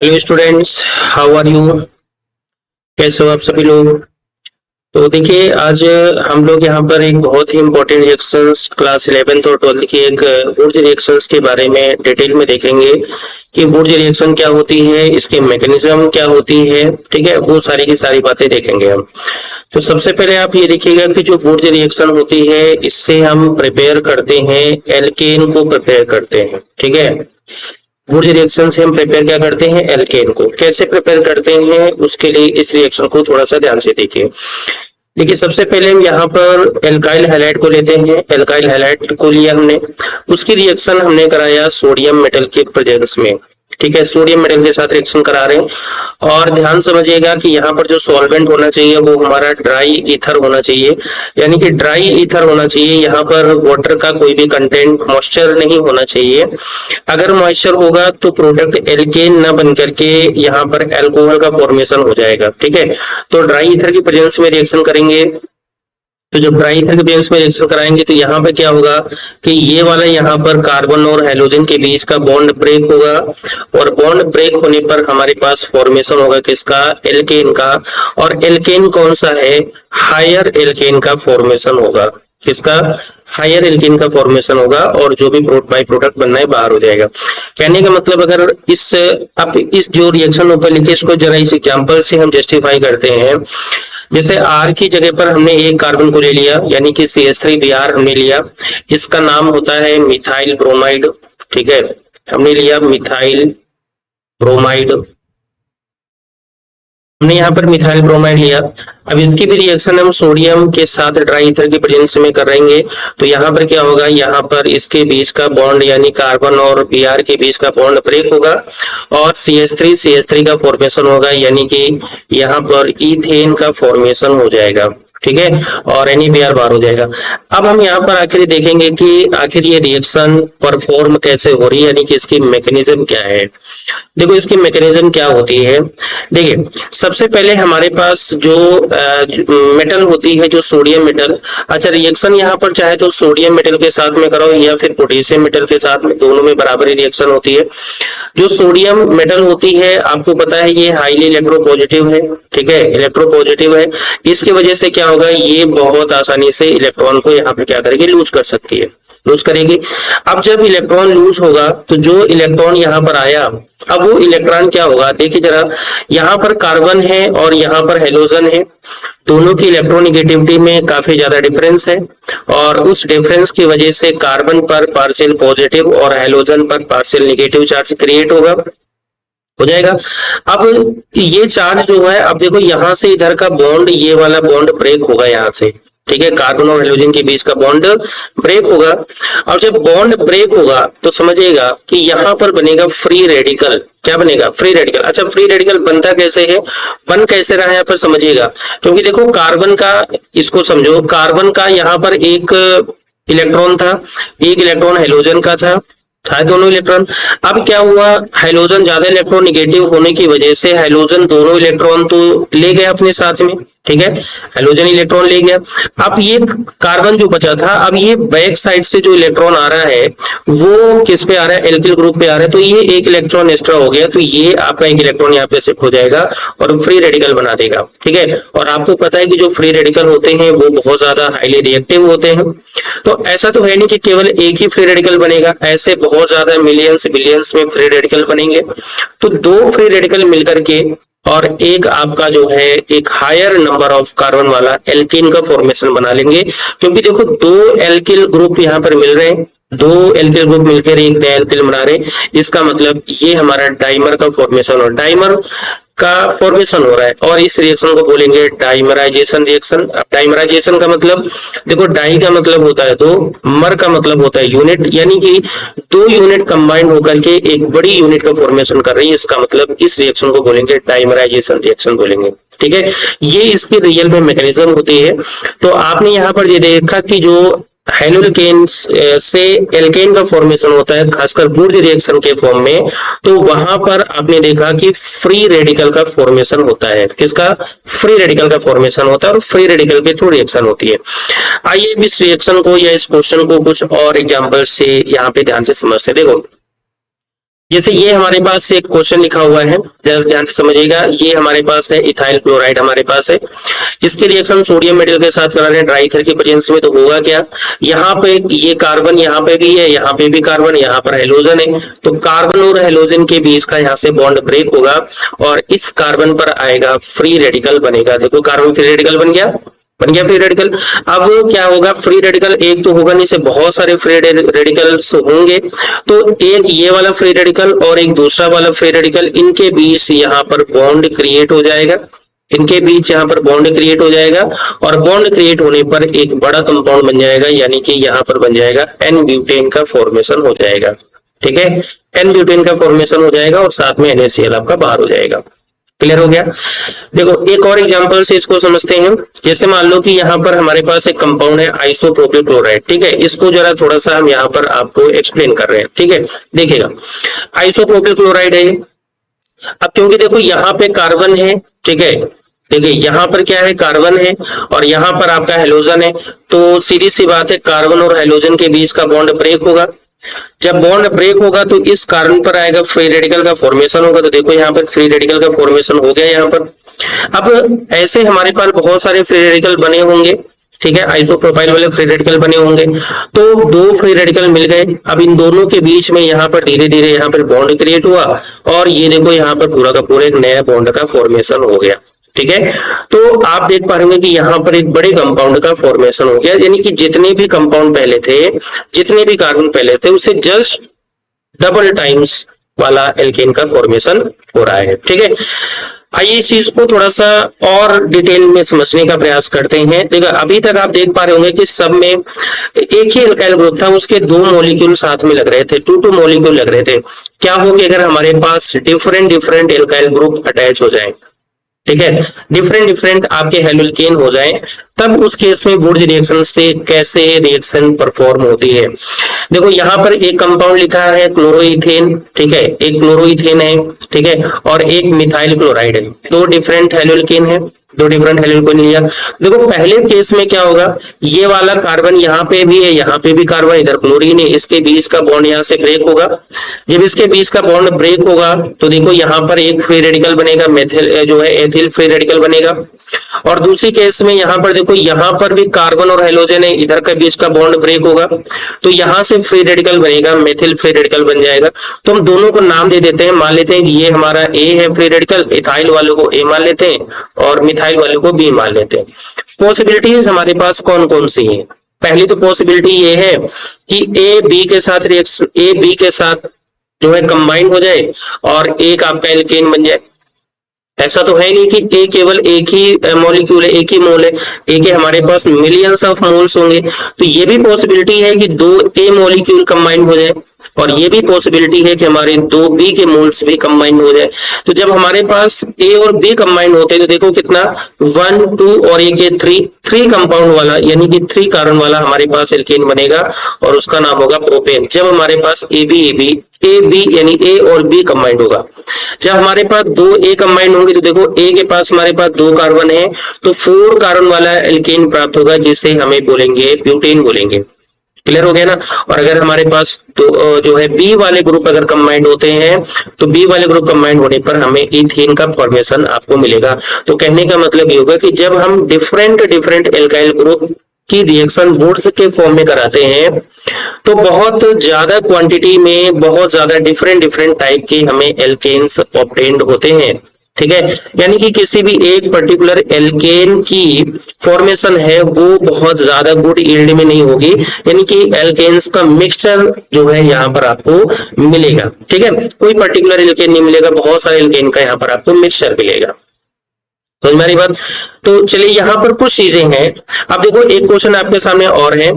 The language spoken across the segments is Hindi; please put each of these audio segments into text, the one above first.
Hello students, how are you? कैसे हो आप सभी लोग? तो देखिए, आज हम लोग यहाँ पर एक बहुत ही इम्पोर्टेंट रिएक्शंस क्लास 11th और 12th की एक वुर्ज रिएक्शंस के बारे में डिटेल में देखेंगे कि वुर्ज रिएक्शन क्या होती है, इसके मैकेनिज्म क्या होती है। ठीक है, वो सारी की सारी बातें देखेंगे हम। तो सबसे पहले आप ये देखिएगा कि जो वुर्ज रिएक्शन होती है, इससे हम प्रिपेयर करते हैं, एल्केन को प्रिपेयर करते हैं। ठीक है, वुड रिएक्शन से हम प्रिपेयर क्या करते हैं, एल्केन को। कैसे प्रिपेयर करते हैं, उसके लिए इस रिएक्शन को थोड़ा सा ध्यान से देखिए। देखिए, सबसे पहले हम यहाँ पर एल्काइल हैलाइड को लेते हैं। एल्काइल हैलाइड को लिया हमने, उसकी रिएक्शन हमने कराया सोडियम मेटल के प्रेजेंस में। ठीक है, सोडियम मेटल के साथ रिएक्शन करा रहे हैं। और ध्यान समझिएगा कि यहाँ पर जो सॉल्वेंट होना चाहिए वो हमारा ड्राई ईथर होना चाहिए, यानी कि ड्राई ईथर होना चाहिए। यहाँ पर वाटर का कोई भी कंटेंट, मॉइस्चर नहीं होना चाहिए। अगर मॉइस्चर होगा तो प्रोडक्ट एल्केन न बन करके यहाँ पर एल्कोहल का फॉर्मेशन हो जाएगा। ठीक है, तो ड्राई ईथर की प्रेजेंस में रिएक्शन करेंगे। तो जब ड्राई ईथर के बेस में रिएक्शन कराएंगे तो यहाँ पे क्या होगा कि ये वाला यहाँ पर कार्बन और हेलोजन के बीच का बॉन्ड ब्रेक होगा, और बॉन्ड ब्रेक होने पर हमारे पास फॉर्मेशन होगा किसका, एल्केन का। और एल्केन कौन सा है, हायर एल्केन का फॉर्मेशन होगा। किसका, हायर एल्केन का फॉर्मेशन होगा, और जो भी बाई प्रोडक्ट बनना है बाहर हो जाएगा। कहने का मतलब, अगर इस आप इस जो रिएक्शन ऊपर लिखे इसको जरा इस एग्जांपल से हम जस्टिफाई करते हैं। जैसे R की जगह पर हमने एक कार्बन को ले लिया, यानी कि CH3Br हमने लिया। इसका नाम होता है मिथाइल ब्रोमाइड। ठीक है, हमने लिया मिथाइल ब्रोमाइड, हमने यहाँ पर मिथाइल ब्रोमाइड लिया। अब इसकी भी रिएक्शन हम सोडियम के साथ ड्राई ईथर की प्रेजेंस में करेंगे। तो यहाँ पर क्या होगा, यहाँ पर इसके बीच का बॉन्ड यानी कार्बन और Br के बीच का बॉन्ड ब्रेक होगा, और CH3 का फॉर्मेशन होगा, यानी कि यहाँ पर इथेन का फॉर्मेशन हो जाएगा। ठीक है, और NaBr बाहर हो जाएगा। अब हम यहाँ पर आखिर देखेंगे कि आखिर ये रिएक्शन परफॉर्म कैसे हो रही है, यानी कि इसकी मैकेनिज्म क्या है। देखो, इसकी मैकेनिज्म क्या होती है। देखिए, सबसे पहले हमारे पास जो मेटल होती है, जो सोडियम मेटल। अच्छा, रिएक्शन यहाँ पर चाहे तो सोडियम मेटल के साथ में करो या फिर पोटेशियम मेटल के साथ में, दोनों में बराबर ही रिएक्शन होती है। जो सोडियम मेटल होती है, आपको पता है ये हाईली इलेक्ट्रोपॉजिटिव है। ठीक है, इलेक्ट्रोपॉजिटिव है। इसकी वजह से क्या होगा, ये बहुत आसानी से इलेक्ट्रॉन को यहाँ पे क्या करेगी, लूज कर सकती है, लूज करेगी। अब जब इलेक्ट्रॉन लूज होगा तो जो इलेक्ट्रॉन यहाँ पर आया, अब वो इलेक्ट्रॉन क्या होगा, देखिए जरा, यहाँ पर कार्बन है और यहाँ पर हेलोजन है। दोनों की इलेक्ट्रोनिगेटिविटी में काफी ज्यादा डिफरेंस है, और उस डिफरेंस की वजह से कार्बन पर पार्शियल पॉजिटिव और हेलोजन पर पार्शियल नेगेटिव चार्ज क्रिएट होगा, हो जाएगा। अब ये चार्ज जो है, अब देखो यहाँ से इधर का बॉन्ड, ये वाला बॉन्ड ब्रेक होगा यहाँ से। ठीक है, कार्बन और हाइड्रोजन के बीच का बॉन्ड ब्रेक होगा। और जब बॉन्ड ब्रेक होगा तो समझिएगा कि यहाँ पर बनेगा फ्री रेडिकल। क्या बनेगा, फ्री रेडिकल। अच्छा, फ्री रेडिकल बनता कैसे है, बन कैसे रहा है यहाँ पर समझिएगा। क्योंकि देखो, कार्बन का, इसको समझो, कार्बन का यहाँ पर एक इलेक्ट्रॉन था, एक इलेक्ट्रॉन हाइड्रोजन का था दोनों इलेक्ट्रॉन। अब क्या हुआ, हाइड्रोजन ज्यादा इलेक्ट्रॉन निगेटिव होने की वजह से हाइड्रोजन दोनों इलेक्ट्रॉन तो ले गया अपने साथ में। ठीक है, हाइड्रोजन इलेक्ट्रॉन ले गया। अब ये कार्बन जो बचा था, अब ये बैक साइड से जो इलेक्ट्रॉन आ रहा है वो किस पे आ रहा है, एल्किल ग्रुप पे आ रहा है। तो ये एक इलेक्ट्रॉन एक्स्ट्रा हो गया, तो ये आपका एक इलेक्ट्रॉन यहाँ पे शिफ्ट हो जाएगा और फ्री रेडिकल बना देगा। ठीक है, और आपको पता है कि जो फ्री रेडिकल होते हैं वो बहुत ज्यादा हाईली रिएक्टिव होते हैं। तो ऐसा तो है नहीं कि केवल एक ही फ्री रेडिकल बनेगा, ऐसे बहुत ज्यादा मिलियंस बिलियंस में फ्री रेडिकल बनेंगे। तो दो फ्री रेडिकल मिलकर के और एक आपका जो है एक हायर नंबर ऑफ कार्बन वाला एल्कीन का फॉर्मेशन बना लेंगे। क्योंकि देखो, दो एल्किल ग्रुप यहाँ पर मिल रहे हैं, दो एल्किल ग्रुप मिलकर एक नया एल्किल बना रहे हैं। इसका मतलब ये हमारा डाइमर का फॉर्मेशन, और डाइमर का फॉर्मेशन हो रहा है, और इस रिएक्शन को बोलेंगे डाइमराइजेशन रिएक्शन। डाइमराइजेशन का मतलब, देखो, डाई का मतलब होता है दो, मर का मतलब होता है यूनिट, यानी कि दो यूनिट कंबाइंड होकर के एक बड़ी यूनिट का फॉर्मेशन कर रही है। इसका मतलब इस रिएक्शन को बोलेंगे डाइमराइजेशन रिएक्शन बोलेंगे। ठीक है, ये इसकी रियल में मैकेनिज्म होती है। तो आपने यहाँ पर ये देखा कि जो हाइड्रोकेन से एल्केन का फॉर्मेशन होता है, खासकर वुड रिएक्शन के फॉर्म में, तो वहां पर आपने देखा कि फ्री रेडिकल का फॉर्मेशन होता है। किसका, फ्री रेडिकल का फॉर्मेशन होता है, और फ्री रेडिकल के थ्रू रिएक्शन होती है। आइए इस रिएक्शन को या इस क्वेश्चन को कुछ और एग्जांपल से यहाँ पे ध्यान से समझते हैं। देखो, जैसे ये हमारे पास एक क्वेश्चन लिखा हुआ है, जरा ध्यान से समझिएगा। ये हमारे पास है इथाइल क्लोराइड हमारे पास है, इसके रिएक्शन सोडियम मेटल के साथ करा रहे हैं ड्राई ईथर की प्रेजेंस में। तो होगा क्या, यहाँ पे ये कार्बन यहाँ पे भी है, यहाँ पे भी कार्बन, यहाँ पर हेलोजन है। तो कार्बन और हेलोजन के बीच का यहाँ से बॉन्ड ब्रेक होगा और इस कार्बन पर आएगा फ्री रेडिकल बनेगा। देखो कार्बन फ्री रेडिकल बन गया फ्री रेडिकल। अब क्या होगा, फ्री रेडिकल एक तो होगा नहीं, से बहुत सारे फ्री रेडिकल्स होंगे। तो एक ये वाला फ्री रेडिकल और एक दूसरा वाला फ्री रेडिकल, इनके बीच यहाँ पर बॉन्ड क्रिएट हो जाएगा, इनके बीच यहाँ पर बॉन्ड क्रिएट हो जाएगा और बॉन्ड क्रिएट होने पर एक बड़ा कंपाउंड बन जाएगा, यानी कि यहाँ पर बन जाएगा एन ब्यूटेन का फॉर्मेशन हो जाएगा। ठीक है, एन ब्यूटेन का फॉर्मेशन हो जाएगा और साथ में NaCl आपका बाहर हो जाएगा। क्लियर हो गया। देखो एक और एग्जांपल से इसको समझते हैं। जैसे मान लो कि यहाँ पर हमारे पास एक कंपाउंड है आइसोप्रोपिल क्लोराइड। ठीक है, इसको जरा थोड़ा सा हम यहाँ पर आपको एक्सप्लेन कर रहे हैं। ठीक है, देखिएगा आइसोप्रोपिल क्लोराइड है। अब क्योंकि देखो यहाँ पे कार्बन है, ठीक है, देखिए यहाँ पर क्या है, कार्बन है और यहाँ पर आपका हेलोजन है। तो सीधी सी बात है, कार्बन और हेलोजन के बीच का बॉन्ड ब्रेक होगा। जब बॉन्ड ब्रेक होगा तो इस कार्बन पर आएगा फ्री रेडिकल का फॉर्मेशन होगा। तो देखो यहाँ पर फ्री रेडिकल का फॉर्मेशन हो गया यहाँ पर। अब ऐसे हमारे पास बहुत सारे फ्री रेडिकल बने होंगे। ठीक है, आइसोप्रोपाइल वाले फ्री रेडिकल बने होंगे। तो दो फ्री रेडिकल मिल गए। अब इन दोनों के बीच में यहाँ पर धीरे धीरे यहाँ पर बॉन्ड क्रिएट हुआ और ये देखो यहाँ पर पूरा का पूरा एक नया बॉन्ड का फॉर्मेशन हो गया। ठीक है, तो आप देख पा रहे होंगे कि यहाँ पर एक बड़े कंपाउंड का फॉर्मेशन हो गया, यानी कि जितने भी कंपाउंड पहले थे, जितने भी कार्बन पहले थे, उससे जस्ट डबल टाइम्स वाला एल्केन का फॉर्मेशन हो रहा है। ठीक है, आइए इस चीज को थोड़ा सा और डिटेल में समझने का प्रयास करते हैं। देखो अभी तक आप देख पा रहे होंगे कि सब में एक ही एल्काइल ग्रुप था, उसके दो मॉलिक्यूल साथ में लग रहे थे, टू मॉलिक्यूल लग रहे थे। क्या हो कि अगर हमारे पास डिफरेंट एल्काइल ग्रुप अटैच हो जाए, ठीक है, डिफरेंट आपके हेलोल्केन हो जाए, तब उस केस में वुड्स रिएक्शन से कैसे रिएक्शन परफॉर्म होती है। देखो यहाँ पर एक कंपाउंड लिखा है क्लोरोइथेन। ठीक है, एक क्लोरोइथेन है, ठीक है, और एक मिथाइल क्लोराइड है। दो डिफरेंट हेलोल्केन है, दो डिफरेंट हेलोल्केन लिया। देखो पहले केस में क्या होगा, ये वाला कार्बन यहाँ पे भी है, यहाँ पे भी कार्बन, इधर क्लोरीन है, इसके बीच का बॉन्ड यहाँ से ब्रेक होगा। जब इसके बीच का बॉन्ड ब्रेक होगा तो देखो यहाँ पर एक फ्री रेडिकल बनेगा, मेथिल जो है एथिल फ्री रेडिकल बनेगा। और दूसरी केस में यहाँ पर देखो, यहाँ पर भी कार्बन और हेलोजन है, इधर के बीच का बॉन्ड ब्रेक होगा तो यहाँ से फ्री रेडिकल बनेगा, मेथिल फ्री रेडिकल बन जाएगा। तो हम दोनों को नाम दे देते हैं, मान लेते हैं कि ये हमारा ए है फ्री रेडिकल, इथाइल वालों को ए मान लेते हैं और मिथाइल वालों को बी मान लेते हैं। पॉसिबिलिटीज हमारे पास कौन कौन सी है। पहली तो पॉसिबिलिटी ये है कि ए बी के साथ रिएक्शन, ए बी के साथ जो है कंबाइन हो जाए और एक आपका एल्केन बन जाए। ऐसा तो है नहीं कि ए केवल एक ही मॉलिक्यूल है, एक ही मोल है, ए के हमारे पास मिलियंस ऑफ मोल्स होंगे। तो ये भी पॉसिबिलिटी है कि दो ए मॉलिक्यूल कंबाइन हो जाए और ये भी पॉसिबिलिटी है कि हमारे दो बी के मोल्स भी कंबाइन हो जाए। तो जब हमारे पास ए और बी कंबाइन होते हैं तो देखो कितना 1 2 और एक 3 कंपाउंड वाला, यानी कि 3 कार्बन वाला हमारे पास एल्केन बनेगा और उसका नाम होगा प्रोपेन। जब हमारे पास ए बी यानी ए और बी कंबाइंड होगा। जब हमारे पास दो ए कंबाइंड होंगे तो देखो ए के पास हमारे पास 2 कार्बन है तो 4 कार्बन वाला एल्केन प्राप्त होगा, जिसे हमें बोलेंगे ब्यूटेन बोलेंगे। क्लियर हो गया ना। और अगर हमारे पास तो जो है बी वाले ग्रुप अगर कंबाइंड होते हैं तो बी वाले ग्रुप कंबाइंड होने पर हमें इथेन का फॉर्मेशन आपको मिलेगा। तो कहने का मतलब ये होगा कि जब हम डिफरेंट एल्काइल ग्रुप की रिएक्शन वुड्स के फॉर्म में कराते हैं तो बहुत ज्यादा क्वांटिटी में बहुत ज्यादा डिफरेंट टाइप के हमें एल्केन्स ऑब्टेन्ड होते हैं। ठीक है, यानी कि किसी भी एक पर्टिकुलर एल्केन की फॉर्मेशन है वो बहुत ज्यादा गुड यील्ड में नहीं होगी, यानी कि एल्केन्स का मिक्सचर जो है यहाँ पर आपको मिलेगा। ठीक है, कोई पर्टिकुलर एल्केन नहीं मिलेगा, बहुत सारे एल्केन का यहाँ पर आपको मिक्सचर मिलेगा। समझ में आ रही बात। तो चलिए यहाँ पर कुछ चीजें हैं। अब देखो एक क्वेश्चन आपके सामने और है,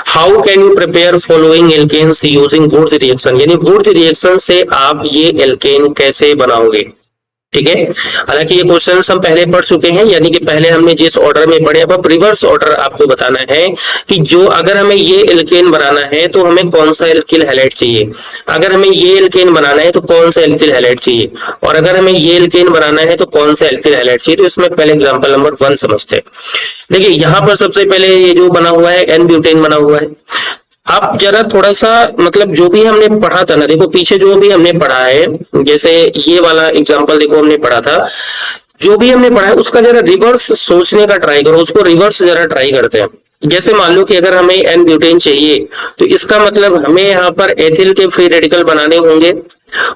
how can you prepare following alkanes using Wurtz reaction, यानी वुड्स रिएक्शन से आप ये एल्केन कैसे बनाओगे। ठीक है, हालांकि ये क्वेश्चन हम पहले पढ़ चुके हैं, यानी कि पहले हमने जिस ऑर्डर में पढ़े, अब रिवर्स ऑर्डर आपको बताना है कि जो अगर हमें ये एल्केन बनाना है तो हमें कौन सा एल्किल हैलाइड चाहिए, अगर हमें ये एल्केन बनाना है तो कौन सा एल्किल हैलाइड चाहिए, और अगर हमें ये एल्केन बनाना है तो कौन सा एल्किल हैलाइड चाहिए। तो इसमें पहले एग्जाम्पल नंबर 1 समझते हैं। देखिए यहाँ पर सबसे पहले ये जो बना हुआ है एन ब्यूटेन बना हुआ है। आप जरा थोड़ा सा मतलब जो भी हमने पढ़ा था ना, देखो पीछे जो भी हमने पढ़ा है, जैसे ये वाला एग्जांपल देखो हमने पढ़ा था, जो भी हमने पढ़ा है उसका जरा रिवर्स सोचने का ट्राई करो, उसको रिवर्स जरा ट्राई करते हैं। जैसे मान लो कि अगर हमें एन ब्यूटेन चाहिए, तो इसका मतलब हमें यहाँ पर एथिल के फ्री रेडिकल बनाने होंगे,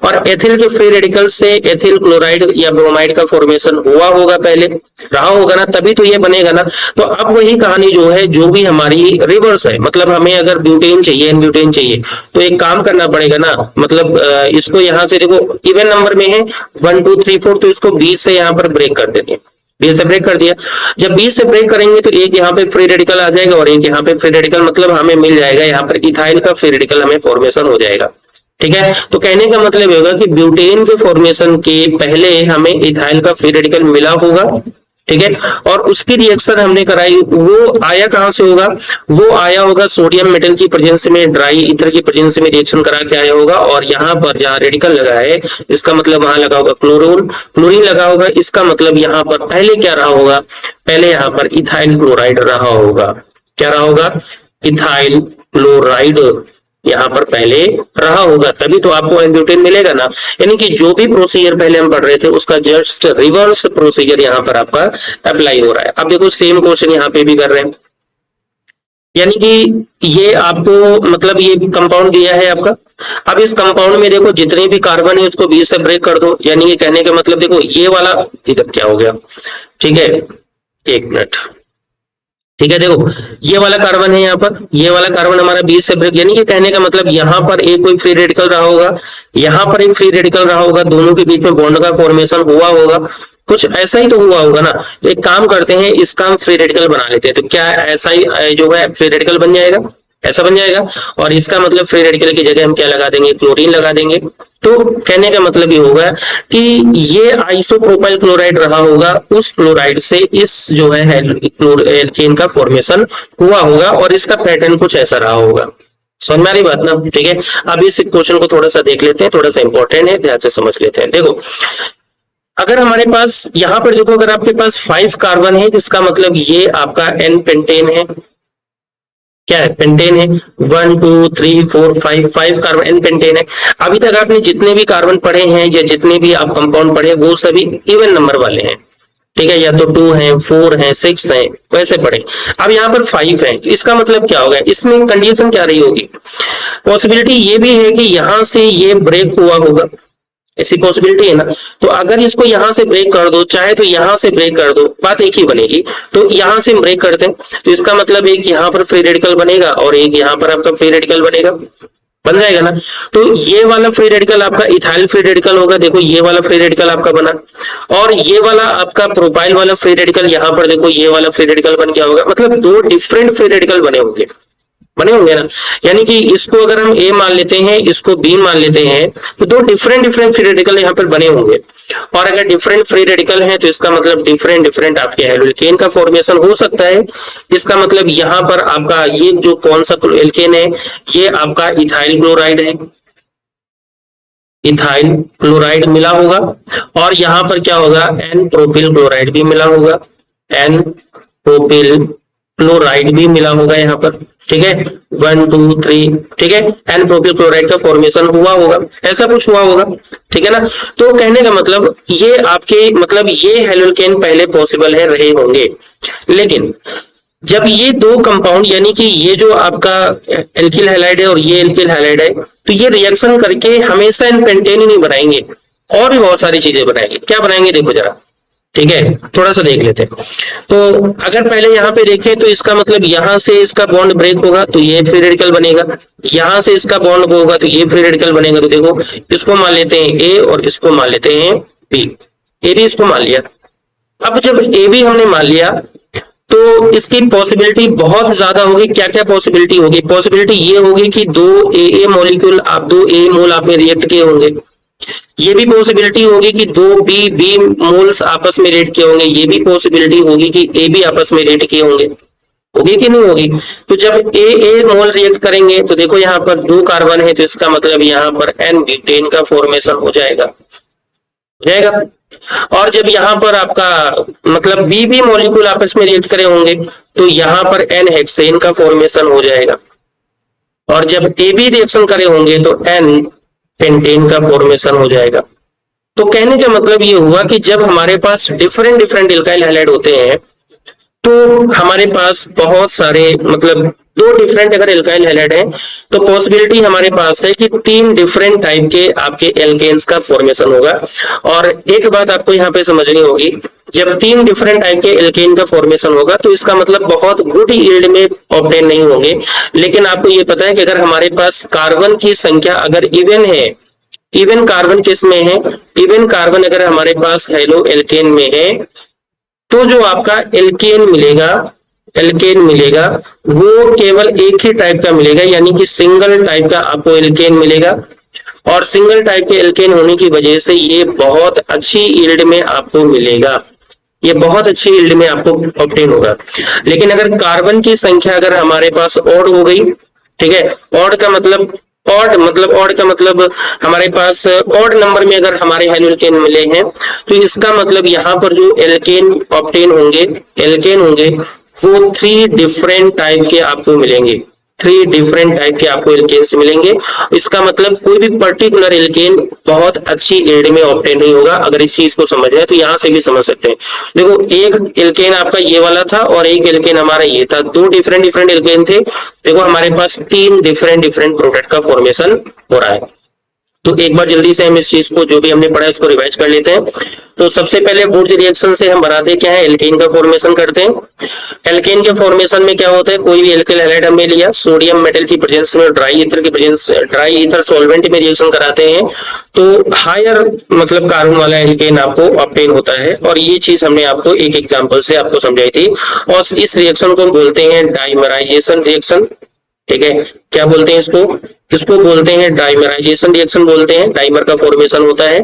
और एथिल के फ्री रेडिकल से एथिल क्लोराइड या ब्रोमाइड का फॉर्मेशन हुआ होगा, पहले रहा होगा ना, तभी तो ये बनेगा ना। तो अब वही कहानी जो है, जो भी हमारी रिवर्स है, मतलब हमें अगर ब्यूटेन चाहिए, एन ब्यूटेन चाहिए, तो एक काम करना पड़ेगा ना, मतलब इसको यहाँ से देखो इवन नंबर में है 1 2 3 4, तो इसको 20 से यहाँ पर ब्रेक कर देते हैं, 20 से ब्रेक कर दिया। जब 20 से ब्रेक करेंगे तो एक यहाँ पे फ्री रेडिकल आ जाएगा, और एक यहाँ पे फ्री रेडिकल, मतलब हमें मिल जाएगा यहाँ पर इथाइल का फ्री रेडिकल हमें फॉर्मेशन हो जाएगा। ठीक है, तो कहने का मतलब ये होगा कि ब्यूटेन के फॉर्मेशन के पहले हमें इथाइल का फ्री रेडिकल मिला होगा। ठीक है, और उसकी रिएक्शन हमने कराई, वो आया कहां से होगा, वो आया होगा सोडियम मेटल की प्रेजेंस में, ड्राई ईथर की प्रेजेंस में रिएक्शन करा के आया होगा, और यहाँ पर जहाँ रेडिकल लगा है, इसका मतलब वहां लगा होगा क्लोरीन लगा होगा, इसका मतलब यहाँ पर पहले क्या रहा होगा, पहले यहाँ पर इथाइल क्लोराइड रहा होगा। क्या रहा होगा, इथाइल क्लोराइड यहाँ पर पहले रहा होगा, तभी तो आपको एन-ब्यूटेन मिलेगा ना। यानी कि जो भी प्रोसीजर पहले हम पढ़ रहे थे, उसका जस्ट रिवर्स प्रोसीजर यहाँ पर आपका अप्लाई हो रहा है। अब देखो सेम क्वेश्चन यहाँ पे भी कर रहे हैं, यानी कि ये आपको मतलब ये कंपाउंड दिया है आपका। अब इस कंपाउंड में देखो जितने भी कार्बन है उसको 20 से ब्रेक कर दो, यानी कि कहने का मतलब देखो ये वाला, इधर क्या हो गया, ठीक है, एक मिनट, ठीक है, देखो ये वाला कार्बन है यहाँ पर, ये वाला कार्बन हमारा 20 से ब्रेक, यानी कि कहने का मतलब यहाँ पर एक कोई फ्री रेडिकल रहा होगा, यहाँ पर एक फ्री रेडिकल रहा होगा, दोनों के बीच में बॉन्ड का फॉर्मेशन हुआ होगा, कुछ ऐसा ही तो हुआ होगा ना। तो एक काम करते हैं, इसका हम फ्री रेडिकल बना लेते हैं, तो क्या ऐसा ही जो है फ्री रेडिकल बन जाएगा, ऐसा बन जाएगा, और इसका मतलब फ्री रेडिकल की जगह हम क्या लगा देंगे, क्लोरीन लगा देंगे। तो कहने का मतलब ये होगा कि ये आइसोप्रोपाइल क्लोराइड रहा होगा, उस क्लोराइड से इस जो है एल्केन का फॉर्मेशन हुआ होगा, और इसका पैटर्न कुछ ऐसा रहा होगा। समझ में आ रही बात ना, ठीक है। अब इस क्वेश्चन को थोड़ा सा देख लेते हैं, थोड़ा सा इंपॉर्टेंट है, ध्यान से समझ लेते हैं। देखो अगर हमारे पास यहाँ पर देखो, अगर आपके पास 5 कार्बन है, जिसका मतलब ये आपका एन पेंटेन है, क्या है, पेंटेन है, 1 2 3 4 5 कार्बन एन पेंटेन है। अभी तक आपने जितने भी कार्बन पढ़े हैं या जितने भी आप कंपाउंड पढ़े, वो सभी इवन नंबर वाले हैं, ठीक है, या तो 2 है, 4 है, 6 है, वैसे पढ़े। अब यहाँ पर 5 है, तो इसका मतलब क्या होगा, इसमें कंडीशन क्या रही होगी, पॉसिबिलिटी ये भी है कि यहाँ से ये ब्रेक हुआ होगा, ऐसी पॉसिबिलिटी है ना। तो अगर इसको यहां से ब्रेक कर दो, चाहे तो यहां से ब्रेक कर दो, बात एक ही बनेगी। तो यहां से ब्रेक करते हैं, तो इसका मतलब एक यहाँ पर फ्री रेडिकल बनेगा, और एक यहाँ पर आपका फ्री रेडिकल बनेगा, बन जाएगा ना। तो ये वाला फ्री रेडिकल आपका इथाइल फ्री रेडिकल होगा, देखो ये वाला फ्री रेडिकल आपका बना, और ये वाला आपका प्रोपाइल वाला फ्री रेडिकल, यहाँ पर देखो ये वाला फ्री रेडिकल बन गया होगा, मतलब 2 डिफरेंट फ्री रेडिकल बने होंगे ना। यानी कि इसको अगर हम ए मान लेते हैं, इसको बी मान लेते हैं, तो 2 डिफरेंट फ्री रेडिकल यहाँ पर बने होंगे, और अगर डिफरेंट फ्री रेडिकल हैं, तो इसका मतलब डिफरेंट आपके एल्केन का फॉर्मेशन हो सकता है। इसका मतलब यहाँ पर आपका ये जो कौन सा एल्केन है, ये आपका इथाइल क्लोराइड है, इथाइल क्लोराइड मिला होगा, और यहाँ पर क्या होगा, एन प्रोपिल क्लोराइड भी मिला होगा, एन प्रोपिल क्लोराइड भी मिला होगा यहाँ पर, ठीक है, 1 2 3, ठीक है, एन प्रोपिल क्लोराइड का फॉर्मेशन हुआ होगा, ऐसा कुछ हुआ होगा, ठीक है ना। तो कहने का मतलब ये आपके मतलब ये हेलोल्केन पहले पॉसिबल है रहे होंगे, लेकिन जब ये 2 कंपाउंड, यानी कि ये जो आपका एल्किल हैलाइड है और ये एल्किल हैलाइड है, तो ये रिएक्शन करके हमेशा इन पेंटेन ही नहीं बनाएंगे, और भी बहुत सारी चीजें बनाएंगे। क्या बनाएंगे देखो जरा, ठीक है, थोड़ा सा देख लेते हैं। तो अगर पहले यहाँ पे देखें, तो इसका मतलब यहाँ से इसका बॉन्ड ब्रेक होगा, तो ये फ्री रेडिकल बनेगा, यहाँ से इसका बॉन्ड होगा, तो ये फ्री रेडिकल बनेगा। तो देखो इसको मान लेते हैं ए, और इसको मान लेते हैं बी, ए भी इसको मान लिया। अब जब ए भी हमने मान लिया, तो इसकी पॉसिबिलिटी बहुत ज्यादा होगी। क्या क्या पॉसिबिलिटी होगी, पॉसिबिलिटी ये होगी कि 2 ए मॉलिक्यूल, आप 2 ए मोल आपने रिएक्ट किए होंगे। ये भी पॉसिबिलिटी होगी कि 2 बी मोल्स आपस में रिएक्ट किए होंगे। ये भी पॉसिबिलिटी होगी कि ए भी आपस में रिएक्ट किए होंगे। होगी कि नहीं होगी। तो जब ए मोल रिएक्ट करेंगे, तो देखो यहाँ पर 2 कार्बन है, तो इसका मतलब यहाँ पर एन ब्यूटेन का फॉर्मेशन हो जाएगा, और जब यहाँ पर आपका मतलब बी मॉलिक्यूल आपस में रिएक्ट करे होंगे, तो यहाँ पर एन हेक्सेन का फॉर्मेशन हो जाएगा। और जब AB रिएक्शन करे होंगे तो N पेंटेन का फॉर्मेशन हो जाएगा। तो कहने का मतलब ये हुआ कि जब हमारे पास डिफरेंट डिफरेंट एल्काइल हैलाइड होते हैं तो हमारे पास बहुत सारे मतलब दो डिफरेंट अगर एल्काइल हैलाइड है तो पॉसिबिलिटी हमारे पास है कि 3 डिफरेंट टाइप के आपके एल्केन्स का फॉर्मेशन होगा। और एक बात आपको यहाँ पे समझनी होगी, जब 3 डिफरेंट टाइप के एल्केन का फॉर्मेशन होगा तो इसका मतलब बहुत गुड यील्ड में ऑब्टेन नहीं होंगे। लेकिन आपको ये पता है कि अगर हमारे पास कार्बन की संख्या अगर इवन है, इवन कार्बन किस में है, इवन कार्बन अगर हमारे पास हेलो एल्केन में है तो जो आपका एल्केन मिलेगा, एल्केन मिलेगा वो केवल एक ही टाइप का मिलेगा, यानी कि सिंगल टाइप का आपको एल्केन मिलेगा। और सिंगल टाइप के एल्केन होने की वजह से ये बहुत अच्छी यील्ड में आपको मिलेगा, ये बहुत अच्छी यील्ड में आपको ऑब्टेन होगा। लेकिन अगर कार्बन की संख्या अगर हमारे पास ऑड हो गई, ठीक है, ऑड का मतलब ऑड का मतलब हमारे पास ऑड नंबर में अगर हमारे हेलोल्केन मिले हैं तो इसका मतलब यहाँ पर जो एल्केन ऑब्टेन होंगे, एल्केन होंगे वो 3 डिफरेंट टाइप के आपको मिलेंगे, 3 डिफरेंट टाइप के आपको एल्केन से मिलेंगे। इसका मतलब कोई भी पर्टिकुलर एल्केन बहुत अच्छी यील्ड में ऑब्टेन नहीं होगा। अगर इस चीज को समझ है तो यहाँ से भी समझ सकते हैं। देखो एक एल्केन आपका ये वाला था और एक एल्केन हमारा ये था, 2 डिफरेंट डिफरेंट एल्केन थे। देखो हमारे पास 3 डिफरेंट डिफरेंट प्रोडक्ट का फॉर्मेशन हो रहा है। तो एक बार जल्दी से हम इस चीज को जो भी हमने पढ़ा है उसको रिवाइज कर लेते हैं। तो सबसे पहले वुड्स रिएक्शन से हम बनाते क्या है, एल्केन का फॉर्मेशन करते हैं। एल्केन के फॉर्मेशन में क्या होता है, कोई भी एल्किल हैलाइड हमने लिया, सोडियम मेटल की प्रेजेंस में ड्राई ईथर की प्रेजेंस, ड्राई ईथर सॉल्वेंट में रिएक्शन कराते हैं तो हायर मतलब कार्बन वाला एल्केन आपको ऑब्टेन होता है। और ये चीज हमने आपको एक एग्जांपल से आपको समझाई थी। और इस रिएक्शन को बोलते हैं डाइमराइजेशन रिएक्शन, ठीक है। क्या बोलते हैं इसको, इसको बोलते हैं डाइमराइजेशन रिएक्शन बोलते हैं। डाइमर का फॉर्मेशन होता है,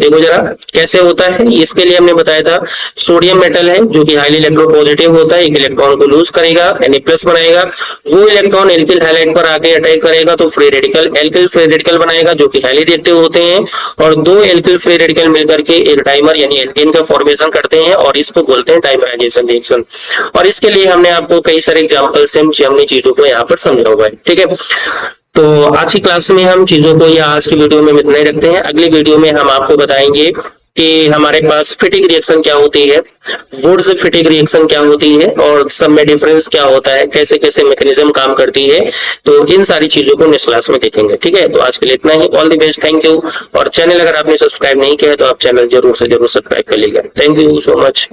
देखो जरा कैसे होता है। इसके लिए हमने बताया था सोडियम मेटल है जो कि हाईली इलेक्ट्रोपॉजिटिव होता है, एक इलेक्ट्रॉन को लूज करेगा, Na+ बनाएगा, वो इलेक्ट्रॉन एल्किल हैलाइड पर आके अटैक करेगा तो free radical, alkyl free radical बनाएगा जो कि हाईली रिएक्टिव होते हैं। और 2 एल्किल फ्री रेडिकल मिलकर के एक डाइमर यानी एल्केन का फॉर्मेशन करते हैं और इसको बोलते हैं डाइमराइजेशन रिएक्शन। और इसके लिए हमने आपको कई सारे एग्जांपल से हमने चीजों को यहाँ पर समझा हुआ है, ठीक है। तो आज की क्लास में हम चीजों को या आज की वीडियो में इतना ही रखते हैं। अगली वीडियो में हम आपको बताएंगे कि हमारे पास फिटिंग रिएक्शन क्या होती है, वुड्स फिटिंग रिएक्शन क्या होती है और सब में डिफरेंस क्या होता है, कैसे कैसे मैकेनिज्म काम करती है। तो इन सारी चीजों को नेक्स्ट क्लास में देखेंगे, ठीक है। तो आज के लिए इतना ही, all the best, thank you. और चैनल अगर आपने सब्सक्राइब नहीं किया है तो आप चैनल जरूर से जरूर सब्सक्राइब कर लीजिए। Thank you so much.